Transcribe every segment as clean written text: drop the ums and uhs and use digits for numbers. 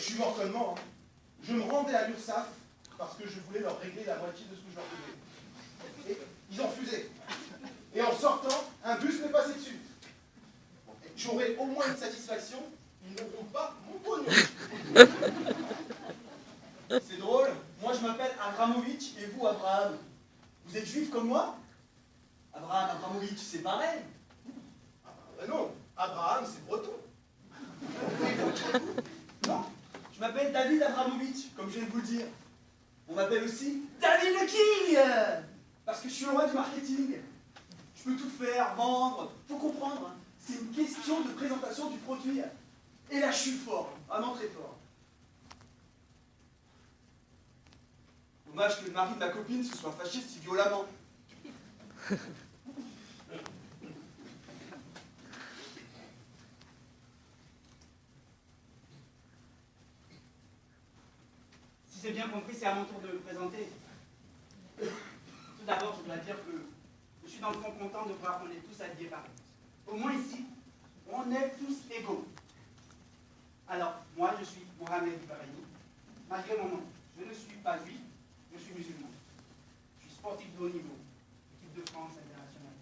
je suis mort connement. Hein. Je me rendais à l'URSSAF parce que je voulais leur régler la moitié de ce que je leur devais. Et ils ont refusé. Et en sortant, un bus m'est passé dessus. J'aurai au moins une satisfaction, ils n'auront pas mon pognon. C'est drôle, moi je m'appelle Abramovitch et vous Abraham. Vous êtes juif comme moi? Abraham Abramovitch, c'est pareil. Ah ben non, Abraham c'est breton. Non, je m'appelle David Abramovitch, comme je viens de vous le dire. On m'appelle aussi David le King, parce que je suis le roi du marketing. Je peux tout faire, vendre, faut comprendre. Hein. C'est une question de présentation du produit. Et là, je suis fort, vraiment très fort. Dommage que le mari de ma copine se soit fâché si violemment. Si j'ai bien compris, c'est à mon tour de me présenter. Tout d'abord, je dois dire que je suis dans le fond content de voir qu'on est tous habillés pareil. Au moins ici, on est tous égaux. Alors, moi, je suis Mohamed Ibrahimi. Malgré mon nom, je ne suis pas juif, je suis musulman. Je suis sportif de haut niveau, équipe de France internationale.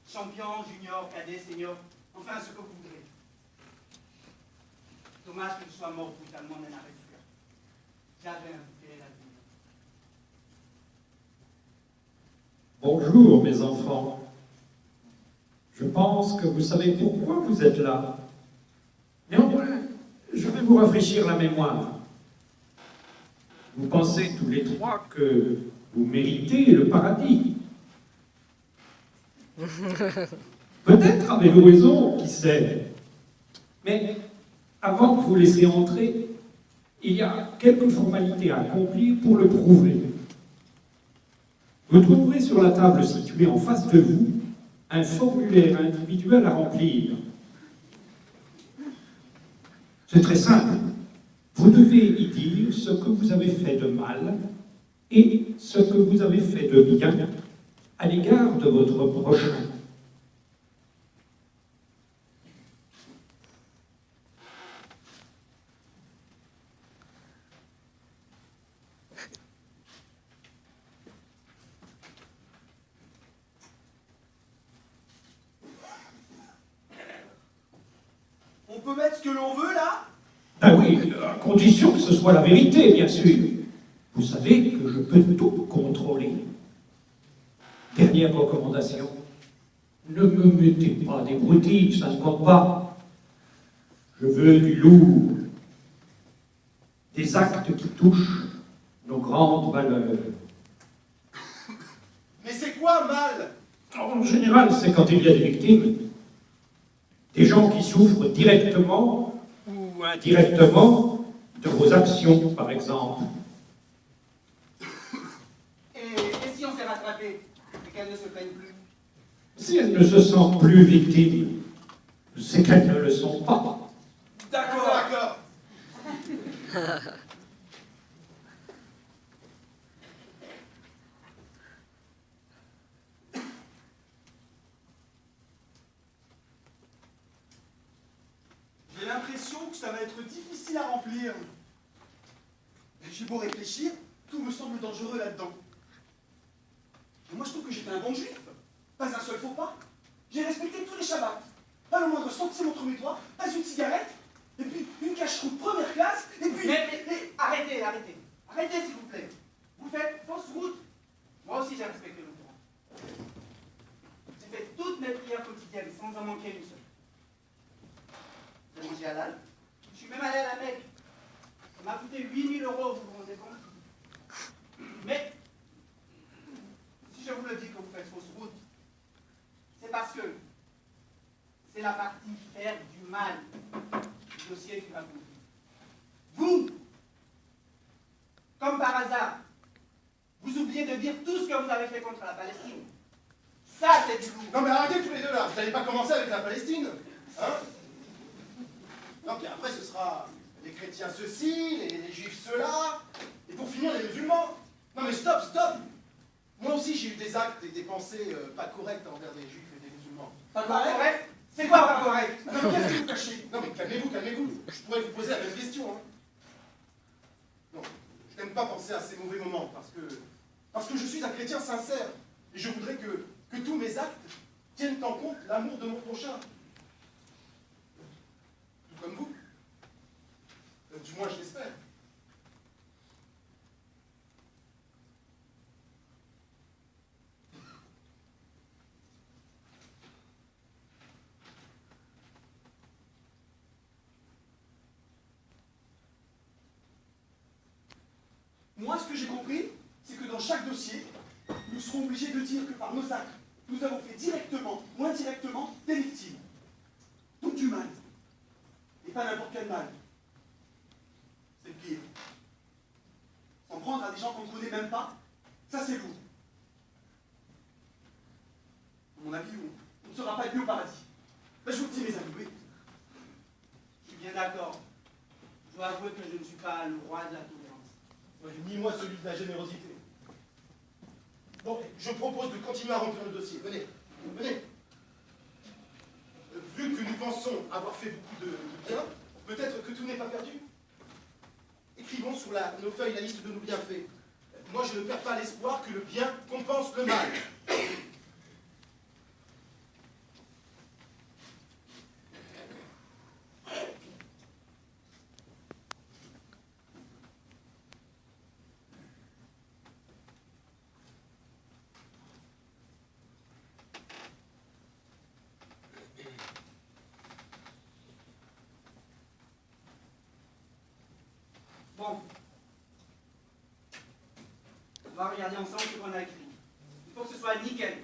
Champion, junior, cadet, senior, enfin ce que vous voudrez. Dommage que je sois mort brutalement d'un arrêt du cœur. J'avais un bel avenir. Bonjour mes enfants. Je pense que vous savez pourquoi vous êtes là. Néanmoins, je vais vous rafraîchir la mémoire. Vous pensez tous les trois que vous méritez le paradis. Peut-être avez-vous raison, qui sait. Mais avant de vous laisser entrer, il y a quelques formalités à accomplir pour le prouver. Vous trouverez sur la table située en face de vous un formulaire individuel à remplir. C'est très simple. Vous devez y dire ce que vous avez fait de mal et ce que vous avez fait de bien à l'égard de votre prochain. On peut mettre ce que l'on veut là? Ah oui, à condition que ce soit la vérité, bien sûr. Vous savez que je peux tout contrôler. Dernière recommandation, ne me mettez pas des broutilles, ça ne compte pas. Je veux du lourd, des actes qui touchent nos grandes valeurs. Mais c'est quoi mal? En général, c'est quand il y a des victimes. Des gens qui souffrent directement ou indirectement de vos actions, par exemple. Et si on s'est rattrapé et qu'elle ne se plaigne plus? Si elles ne se sentent plus victimes, c'est qu'elles ne le sont pas. D'accord, d'accord. J'ai l'impression que ça va être difficile à remplir. J'ai beau réfléchir, tout me semble dangereux là-dedans. Mais moi, je trouve que j'étais un bon juif. Pas un seul faux pas. J'ai respecté tous les Shabbats. Pas le moindre centime entre mes doigts, pas une cigarette, et puis une cache-route première classe, et puis... Mais arrêtez, arrêtez. Arrêtez, s'il vous plaît. Vous faites fausse route. Moi aussi, j'ai respecté le Coran. J'ai fait toutes mes prières quotidiennes sans en manquer une seule. J'ai mangé halal. Je suis même allé à la Mecque. Ça m'a coûté 8 000 €, vous vous rendez compte? Mais, si je vous le dis que vous faites fausse route, c'est parce que c'est la partie faire du mal du dossier qui va compter. Vous, comme par hasard, vous oubliez de dire tout ce que vous avez fait contre la Palestine. Ça, c'est du lourd. Non mais arrêtez tous les deux là, vous n'allez pas commencer avec la Palestine. Hein? Non, puis après ce sera les chrétiens ceci, les juifs cela, et pour finir les musulmans. Non mais stop, stop. Moi aussi j'ai eu des actes et des pensées pas correctes envers des juifs et des musulmans. Pas correct? C'est quoi pas correct? Non mais qu'est-ce que vous cachez? Non calmez-vous, calmez-vous. Je pourrais vous poser la même question. Hein. Non, je n'aime pas penser à ces mauvais moments, parce que je suis un chrétien sincère, et je voudrais que tous mes actes tiennent en compte l'amour de mon prochain. Tout comme vous. Du moins, je l'espère. Moi, ce que j'ai compris, c'est que dans chaque dossier, nous serons obligés de dire que par nos actes, nous avons fait directement ou indirectement des victimes. Donc du mal. Et pas n'importe quel mal. C'est le pire. S'en prendre à des gens qu'on ne connaît même pas, ça c'est lourd. À mon avis, on ne sera pas mieux au paradis. Ben, je vous le dis, mes amis, oui. Je suis bien d'accord. Je dois avouer que je ne suis pas le roi de la tolérance. Ouais, ni moi celui de la générosité. Bon, je propose de continuer à remplir le dossier. Venez, venez. Vu que nous pensons avoir fait beaucoup de bien, peut-être que tout n'est pas perdu. Écrivons sur nos feuilles la liste de nos bienfaits. Moi, je ne perds pas l'espoir que le bien compense le mal. Bon. On va regarder ensemble ce qu'on a écrit. Il faut que ce soit nickel.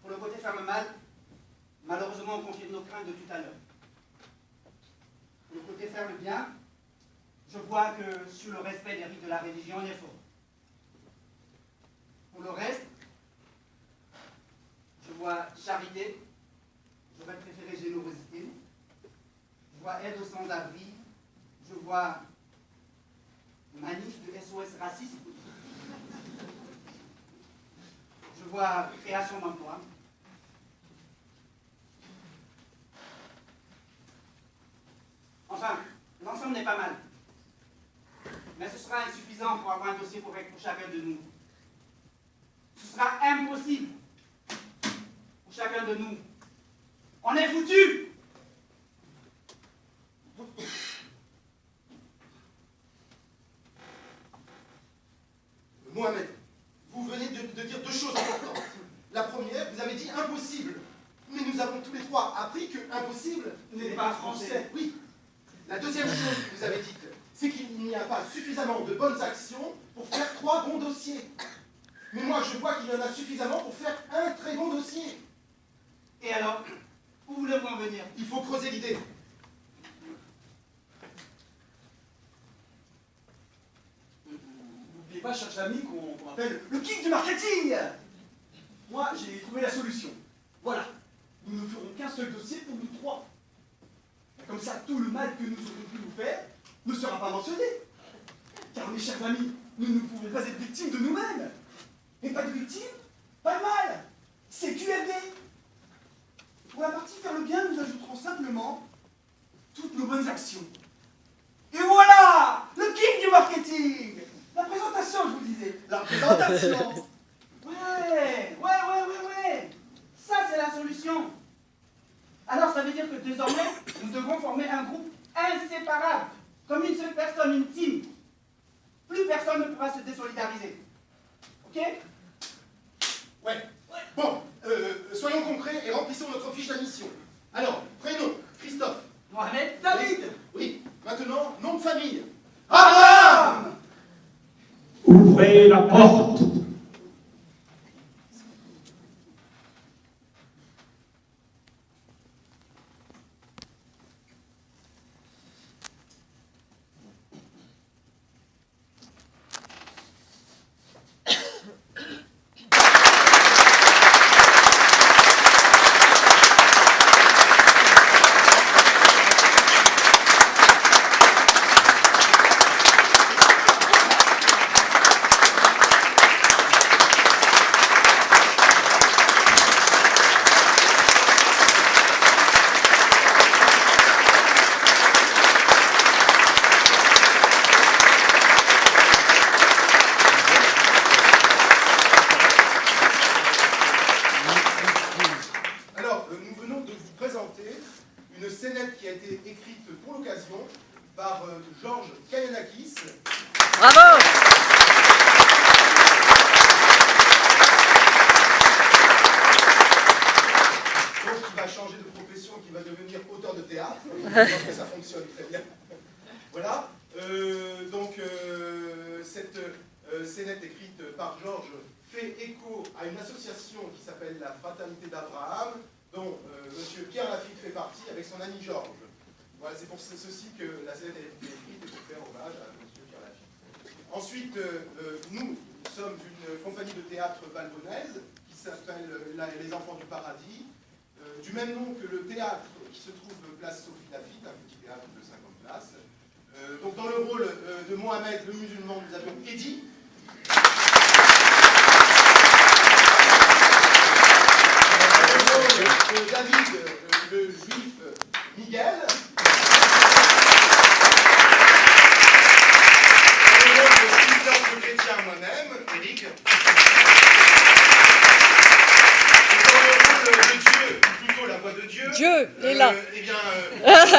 Pour le côté faire le mal, malheureusement on confirme nos craintes de tout à l'heure. Pour le côté faire le bien, je vois que sur le respect des rites de la religion, on est fort. Pour le reste, je vois charité, j'aurais préféré générosité, je vois aide aux sans-abri, je vois manif de SOS racisme, je vois création d'emplois. Enfin, l'ensemble n'est pas mal. Mais ce sera insuffisant pour avoir un dossier correct pour chacun de nous. Ce sera impossible pour chacun de nous. On est foutus. Mohamed, vous venez de dire deux choses importantes. La première, vous avez dit impossible. Mais nous avons tous les trois appris que impossible n'est pas français. Oui. La deuxième chose que vous avez dite, c'est qu'il n'y a pas suffisamment de bonnes actions pour faire 3 bons dossiers. Mais moi, je vois qu'il y en a suffisamment pour faire un très bon dossier. Et alors, où voulez-vous en venir? Il faut creuser l'idée. N'oubliez pas, chers amis, qu'on appelle le kick du marketing. Moi, j'ai trouvé la solution. Voilà. Nous ne ferons qu'un seul dossier pour nous 3. Comme ça, tout le mal que nous aurons pu nous faire ne sera pas mentionné. Car, mes chers amis, nous ne pouvons pas être victimes de nous-mêmes. Et pas de victimes, pas de mal. C'est QFD. Pour la partie faire le bien, nous ajouterons simplement toutes nos bonnes actions. Et voilà, le kick du marketing. La présentation, je vous disais. La présentation. Ouais. Ça, c'est la solution. Alors, ça veut dire que désormais, nous devons former un groupe inséparable, comme une seule personne, une team. Plus personne ne pourra se désolidariser. Ok? Ouais. Bon, soyons concrets et remplissons notre fiche d'admission. Alors, prénom, Christophe. Mohamed, David. Oui. Maintenant, nom de famille. Abraham. Ouvrez la porte. par Georges Kayonakis. Bravo! Donc, qui va changer de profession, qui va devenir auteur de théâtre. Je pense que ça fonctionne très bien. Voilà. Cette scénette écrite par Georges fait écho à une association qui s'appelle la Fraternité d'Abraham, dont M. Pierre Lafitte fait partie avec son ami Georges. Voilà, c'est pour ceci que la scénette a été écrite et pour faire hommage à M. Pierre Lafitte. Ensuite, nous sommes une compagnie de théâtre valbonnaise qui s'appelle Les Enfants du Paradis, du même nom que le théâtre qui se trouve place Sophie Lafitte, un petit théâtre de 50 places. Donc dans le rôle de Mohamed le musulman, nous avions Eddy. Dans le rôle de David le juif, Miguel. Dans le rôle de Christophe le chrétien, moi-même, Eric. La voix de Dieu. Dieu, il est là. Eh bien,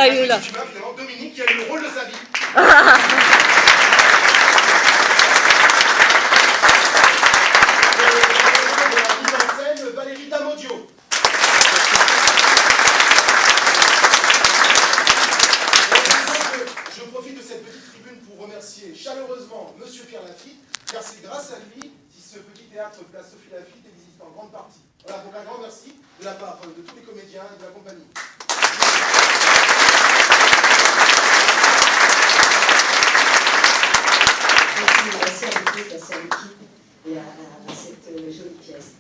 il est là. Dominique qui a eu le rôle de sa vie. La mise en scène, Valérie Damodio. Je profite de cette petite tribune pour remercier chaleureusement M. Pierre Lafitte, car c'est grâce à lui si ce petit théâtre place Sophie Lafitte existe en grande partie. Voilà, donc un grand merci de la part de tous les comédiens et de la compagnie. Merci à l'équipe et à cette jolie pièce.